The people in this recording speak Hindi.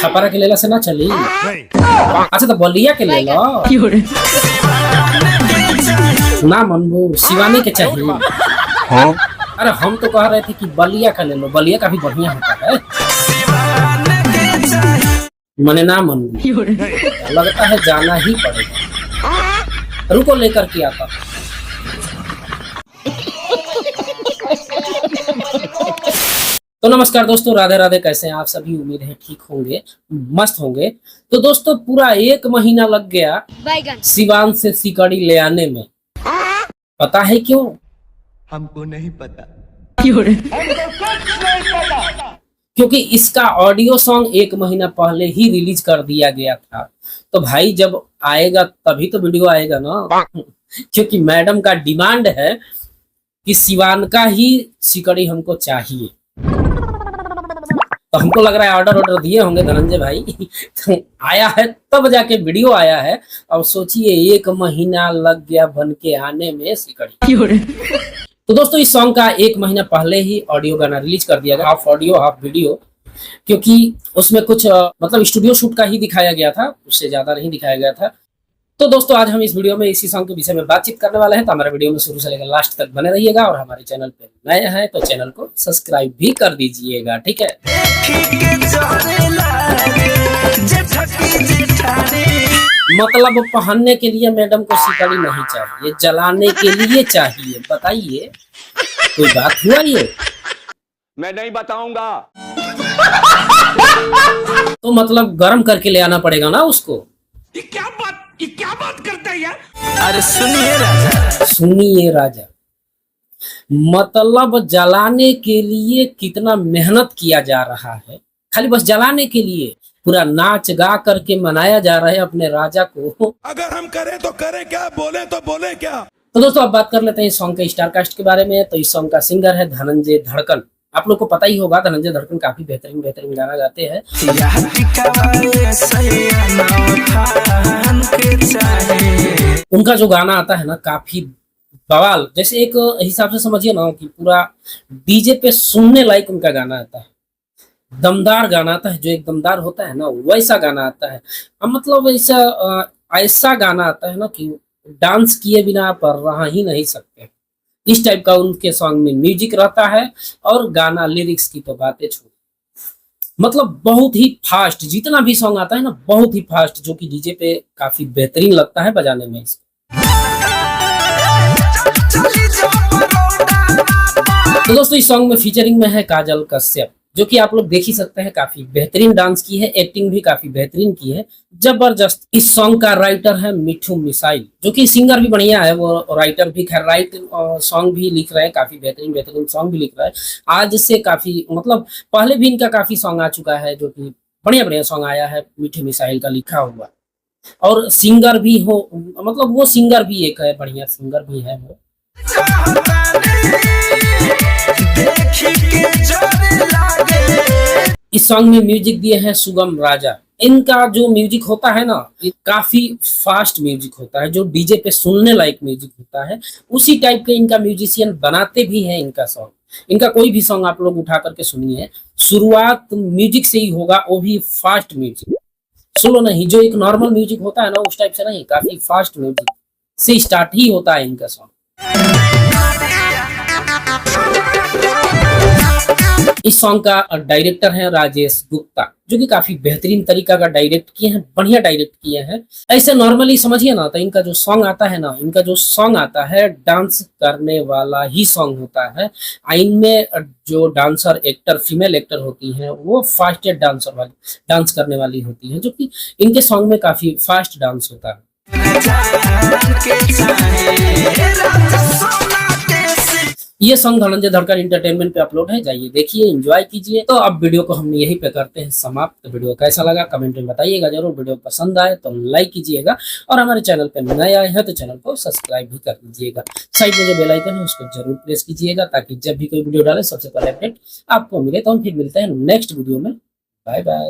छपारा के लेला से ना चली। अच्छा तो बलिया के ले लो ना, मनबू शिवानी के चाहिए। हाँ? अरे हम तो कह रहे थे कि बलिया का ले लो, बलिया का भी बढ़िया होता है। मने ना मनबू, लगता है जाना ही पड़ेगा। रुको लेकर के आता। तो नमस्कार दोस्तों, राधे राधे। कैसे हैं आप सभी? उम्मीद है ठीक होंगे, मस्त होंगे। तो दोस्तों पूरा 1 महीना लग गया सिवान से सिकड़ी ले आने में। पता है क्यों? हमको नहीं पता। क्योंकि इसका ऑडियो सॉन्ग 1 महीना पहले ही रिलीज कर दिया गया था। तो भाई जब आएगा तभी तो वीडियो आएगा ना। क्योंकि मैडम का डिमांड है कि सिवान का ही सिकड़ी हमको चाहिए। तो हमको लग रहा है ऑर्डर दिए होंगे धनंजय भाई। तो आया है तब जाके वीडियो आया है। अब सोचिए 1 महीना लग गया बन के आने में सिकड़ी। तो दोस्तों इस सॉन्ग का 1 महीना पहले ही ऑडियो गाना रिलीज कर दिया गया, हाफ ऑडियो हाफ वीडियो। क्योंकि उसमें कुछ मतलब स्टूडियो शूट का ही दिखाया गया था, उससे ज्यादा नहीं दिखाया गया था। तो दोस्तों आज हम इस वीडियो में इसी सॉन्ग के विषय में बातचीत करने वाले हैं। तो हमारे वीडियो में शुरू से लेकर लास्ट तक बने रहिएगा और हमारे चैनल पे नए हैं तो चैनल को सब्सक्राइब भी कर दीजिएगा, ठीक है। मतलब पहनने के लिए मैडम को सिकड़ी नहीं चाहिए, जलाने के लिए चाहिए। बताइए कोई बात हुआ ये? मैं नहीं बताऊंगा। तो मतलब गर्म करके ले आना पड़ेगा ना उसको। ये क्या बात करता है यार? अरे सुनिए राजा, सुनिए राजा, मतलब जलाने के लिए कितना मेहनत किया जा रहा है। खाली बस जलाने के लिए पूरा नाच गा करके मनाया जा रहा है अपने राजा को। अगर हम करें तो करें क्या, बोले तो बोले क्या। तो दोस्तों अब बात कर लेते हैं इस सॉन्ग के स्टार कास्ट के बारे में। तो इस सॉन्ग का सिंगर है धनंजय धड़कन। आप लोग को पता ही होगा धनंजय धड़कन काफी बेहतरीन गाना गाते हैं। उनका जो गाना आता है ना काफी बवाल, जैसे एक हिसाब से समझिए ना कि पूरा डीजे पे सुनने लायक उनका गाना आता है। दमदार गाना आता है, जो एक दमदार होता है ना वैसा गाना आता है। मतलब ऐसा गाना आता है ना कि डांस किए बिना आप रह ही नहीं सकते। इस टाइप का उनके सॉन्ग में म्यूजिक रहता है। और गाना लिरिक्स की तो बातें छोड़, मतलब बहुत ही फास्ट, जितना भी सॉन्ग आता है ना बहुत ही फास्ट, जो कि डीजे पे काफी बेहतरीन लगता है बजाने में इसको। तो दोस्तों इस सॉन्ग में फीचरिंग में है काजल कश्यप, जो कि आप लोग देख ही सकते हैं। काफी बेहतरीन डांस की है, एक्टिंग भी काफी बेहतरीन की है, जबरदस्त। इस सॉन्ग का राइटर है मिठू मिसाइल, जो कि सिंगर भी बढ़िया है, वो राइटर भी खैर राइट सॉन्ग भी लिख रहे हैं, काफी बेहतरीन सॉन्ग भी लिख रहा है। आज से काफी मतलब पहले भी इनका काफी सॉन्ग आ चुका है, जो कि बढ़िया सॉन्ग आया है मिठू मिसाइल का लिखा हुआ। और सिंगर भी हो, मतलब वो सिंगर भी एक है, बढ़िया सिंगर भी है वो। इस सॉन्ग में म्यूजिक दिए हैं सुगम राजा। इनका जो म्यूजिक होता है ना ये काफी फास्ट म्यूजिक होता है, जो डीजे पे सुनने लायक म्यूजिक होता है। उसी टाइप के इनका म्यूजिशियन बनाते भी हैं इनका सॉन्ग। इनका कोई भी सॉन्ग आप लोग उठा करके सुनिए, शुरुआत म्यूजिक से ही होगा, वो भी फास्ट म्यूजिक, स्लो नहीं। जो एक नॉर्मल म्यूजिक होता है ना उस टाइप से नहीं, काफी फास्ट म्यूजिक से स्टार्ट ही होता है इनका सॉन्ग। इस सॉन्ग का डायरेक्टर है राजेश गुप्ता, जो कि काफी बेहतरीन तरीका का डायरेक्ट किए हैं, बढ़िया डायरेक्ट किए हैं। ऐसे नॉर्मली समझिए ना तो इनका जो सॉन्ग आता है डांस करने वाला ही सॉन्ग होता है। इनमें जो डांसर एक्टर फीमेल एक्टर होती हैं वो फास्टेस्ट डांस करने वाली होती है, जो कि इनके सॉन्ग में काफी फास्ट डांस होता है। ये सॉन्ग धनंजय धड़कन एंटरटेनमेंट पे अपलोड है, जाइए देखिए, एंजॉय कीजिए। तो अब वीडियो को हम यहीं पे करते हैं समाप्त। तो वीडियो कैसा लगा कमेंट में बताइएगा जरूर। वीडियो पसंद आए तो लाइक कीजिएगा और हमारे चैनल पे नए आए हैं तो चैनल को सब्सक्राइब भी कर दीजिएगा। साइड में जो बेल आइकन है उसको जरूर प्रेस कीजिएगा, ताकि जब भी कोई वीडियो डाले सबसे पहले अपडेट आपको मिले। तो हम फिर मिलते हैं नेक्स्ट वीडियो में। Bye bye.